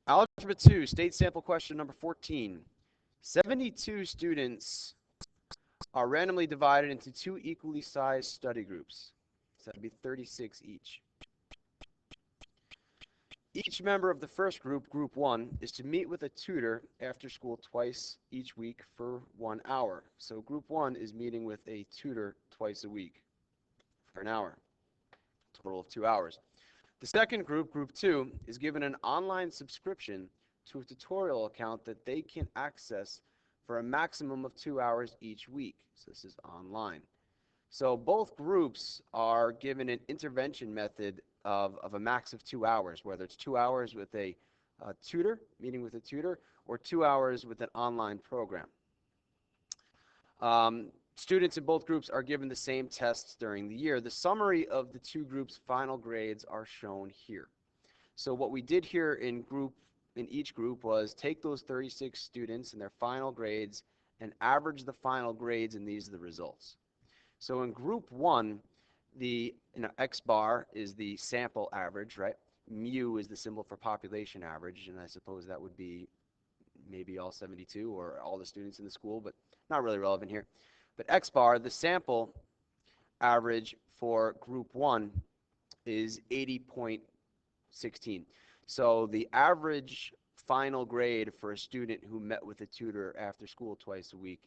Algebra 2, state sample question number 14. 72 students are randomly divided into two equally sized study groups. So that'd be 36 each. Each member of the first group, Group 1, is to meet with a tutor after school twice each week for 1 hour. So Group 1 is meeting with a tutor twice a week for an hour, total of 2 hours. The second group, Group 2, is given an online subscription to a tutorial account that they can access for a maximum of 2 hours each week. So this is online. So both groups are given an intervention method of a max of 2 hours, whether it's 2 hours with a tutor, meeting with a tutor, or 2 hours with an online program. Students in both groups are given the same tests during the year. The summary of the two groups' final grades are shown here. So what we did here in each group was take those 36 students and their final grades and average the final grades, and these are the results. So in group 1, the X bar is the sample average, right? Mu is the symbol for population average, and I suppose that would be maybe all 72 or all the students in the school, but not really relevant here. But X bar, the sample average for group 1 is 80.16. So the average final grade for a student who met with a tutor after school twice a week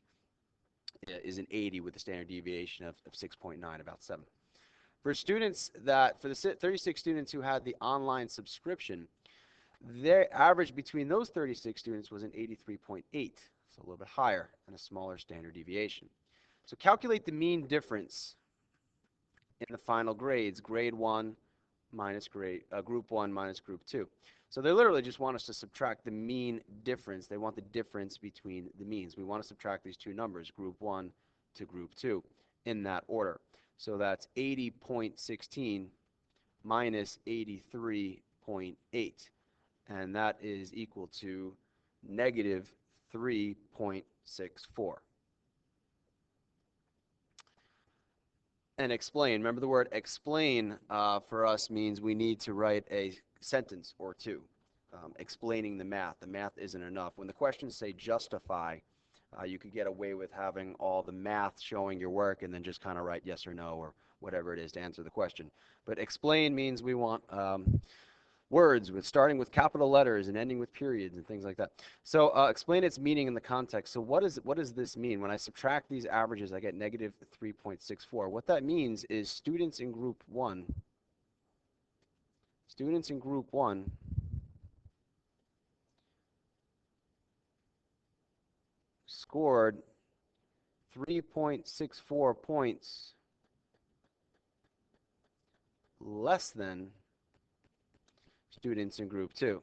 is an 80 with a standard deviation of 6.9, about 7. For the 36 students who had the online subscription, their average between those 36 students was an 83.8, so a little bit higher and a smaller standard deviation. So calculate the mean difference in the final grades, grade 1 minus group 1 minus group 2. So they literally just want us to subtract the mean difference. They want the difference between the means. We want to subtract these two numbers, group 1 to group 2, in that order. So that's 80.16 minus 83.8. And that is equal to negative 3.64. And explain. Remember, the word explain for us means we need to write a sentence or two explaining the math. The math isn't enough. When the questions say justify, you could get away with having all the math showing your work and then just kind of write yes or no or whatever it is to answer the question. But explain means we want words starting with capital letters and ending with periods and things like that. So explain its meaning in the context. So what does this mean? When I subtract these averages, I get negative 3.64. What that means is students in group 1 scored 3.64 points less than students in group 2.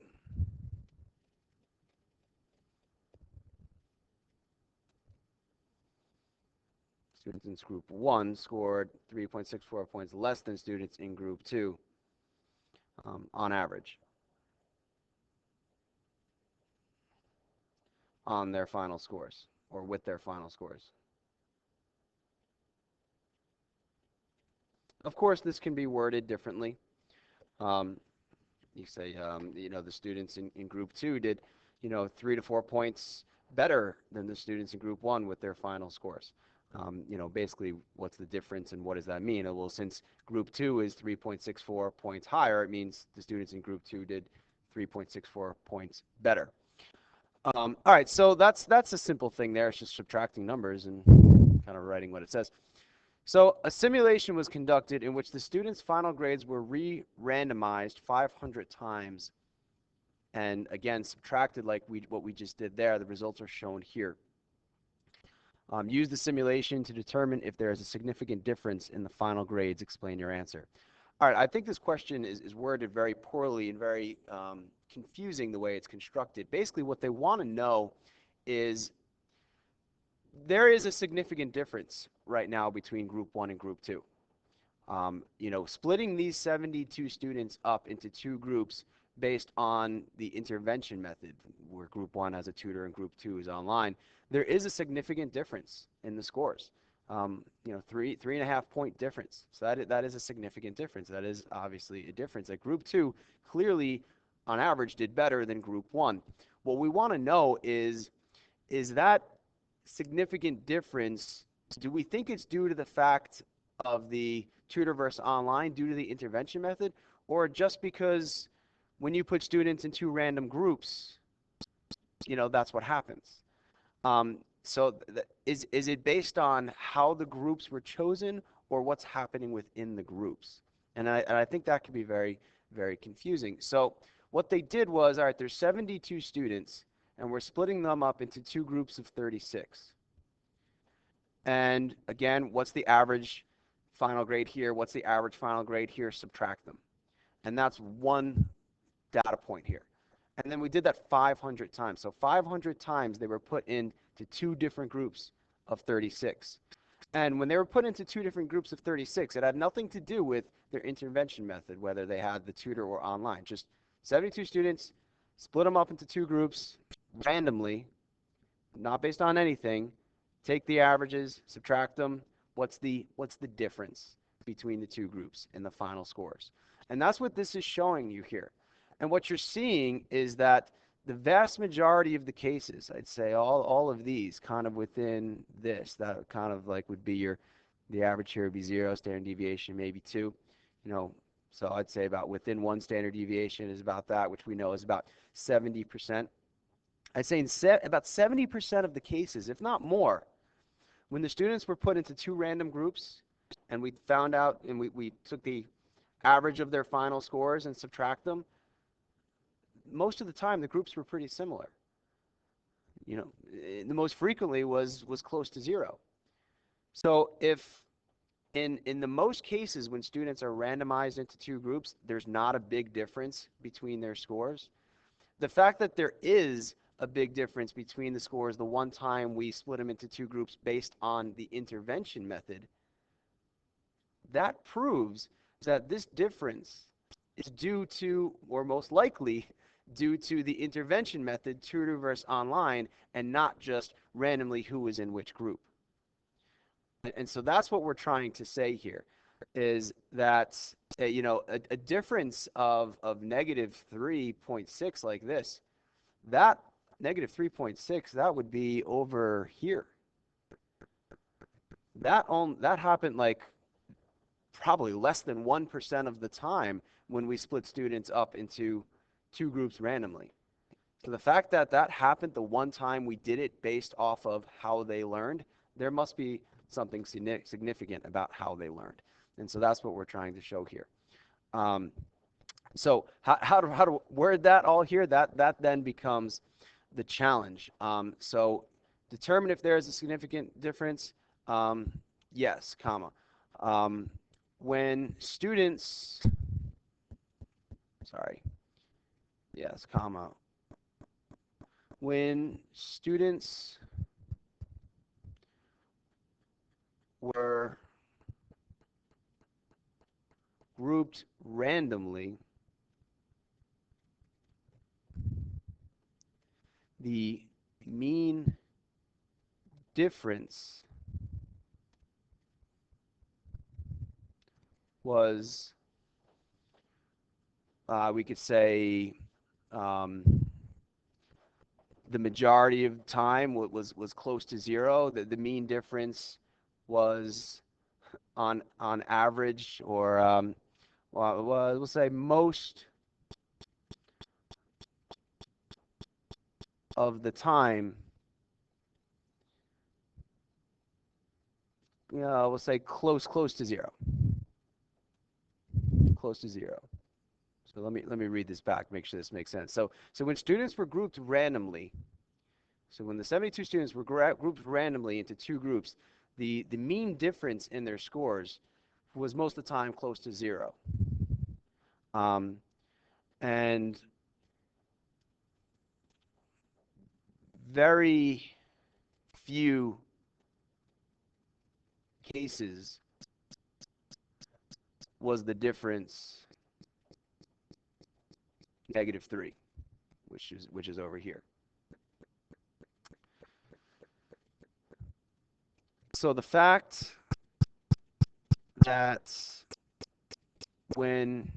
Students in group 1 scored 3.64 points less than students in group 2 on average on their final scores or with their final scores. Of course, this can be worded differently. You say, the students in group 2 did, 3 to 4 points better than the students in group 1 with their final scores. Basically, what's the difference and what does that mean? Well, since group 2 is 3.64 points higher, it means the students in group 2 did 3.64 points better. All right, so that's a simple thing there. It's just subtracting numbers and kind of writing what it says. So a simulation was conducted in which the students' final grades were re-randomized 500 times and again subtracted like what we just did there. The results are shown here. Use the simulation to determine if there is a significant difference in the final grades. Explain your answer. All right, I think this question is worded very poorly and very confusing the way it's constructed. Basically, what they want to know is there is a significant difference right now between group 1 and group 2. Splitting these 72 students up into two groups based on the intervention method, where group 1 has a tutor and group 2 is online, there is a significant difference in the scores. 3.5 point difference. So that is a significant difference. That is obviously a difference. At group 2, clearly on average, did better than group one. What we want to know is that significant difference, do we think it's due to the fact of the tutor versus online, due to the intervention method, or just because when you put students in two random groups, that's what happens? So is it based on how the groups were chosen or what's happening within the groups? And I think that can be very, very confusing. So what they did was, all right, there's 72 students, and we're splitting them up into two groups of 36. And again, what's the average final grade here? What's the average final grade here? Subtract them. And that's one data point here. And then we did that 500 times. So 500 times they were put into two different groups of 36. And when they were put into two different groups of 36, it had nothing to do with their intervention method, whether they had the tutor or online. Just 72 students, split them up into two groups randomly, not based on anything. Take the averages, subtract them. What's the difference between the two groups in the final scores? And that's what this is showing you here. And what you're seeing is that the vast majority of the cases, I'd say all of these kind of within this, that kind of like would be the average here would be 0, standard deviation maybe 2, so I'd say about within 1 standard deviation is about that, which we know is about 70%. I'd say in about 70% of the cases, if not more, when the students were put into two random groups and we found out and we took the average of their final scores and subtract them, most of the time the groups were pretty similar. The most frequently was close to 0. So if in the most cases when students are randomized into two groups, there's not a big difference between their scores. The fact that there is a big difference between the scores the one time we split them into two groups based on the intervention method, that proves that this difference is due to, or most likely due to the intervention method, tutor versus online, and not just randomly who was in which group. And so that's what we're trying to say here, is that a difference of negative 3.6 like this, that negative 3.6, that would be over here. That happened like probably less than 1% of the time when we split students up into two groups randomly. So the fact that that happened the one time we did it based off of how they learned, there must be something significant about how they learned. And so that's what we're trying to show here. So how to word that all here, that then becomes the challenge. So determine if there is a significant difference. Yes, comma. When students, sorry, yes, comma. When students were grouped randomly, the mean difference was, we could say, the majority of time was close to 0. The mean difference was on average, or well, we'll say most of the time, we'll say close to 0. Close to 0. So let me read this back, make sure this makes sense. So when students were grouped randomly, so when the 72 students were grouped randomly into two groups, the mean difference in their scores was most of the time close to 0. And very few cases was the difference negative 3, which is over here. So the fact that when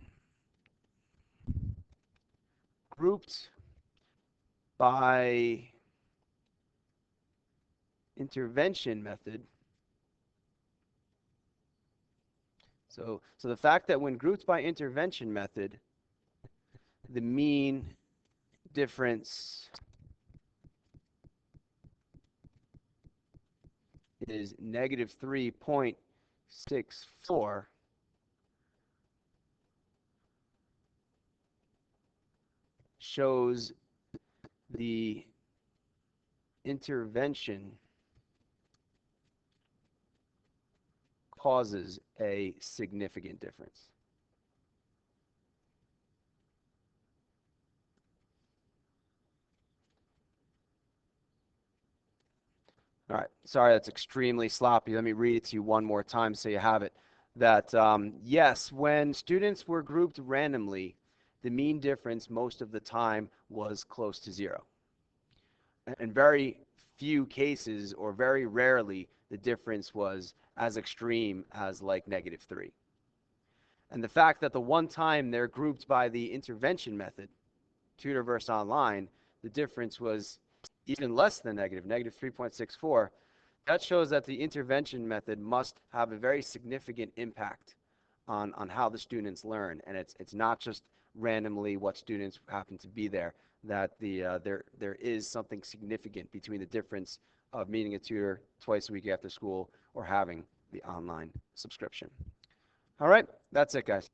grouped by intervention method. So the fact that when grouped by intervention method, the mean difference is negative 3.64, shows the intervention causes a significant difference. All right, sorry, that's extremely sloppy. Let me read it to you one more time so you have it. That, yes, when students were grouped randomly, the mean difference most of the time was close to zero. In very few cases, or very rarely, the difference was as extreme as like negative 3. And the fact that the one time they're grouped by the intervention method, tutor versus online, the difference was even less than negative 3.64. That shows that the intervention method must have a very significant impact on how the students learn. And it's not just randomly what students happen to be there, that there is something significant between the difference of meeting a tutor twice a week after school or having the online subscription. All right, that's it, guys.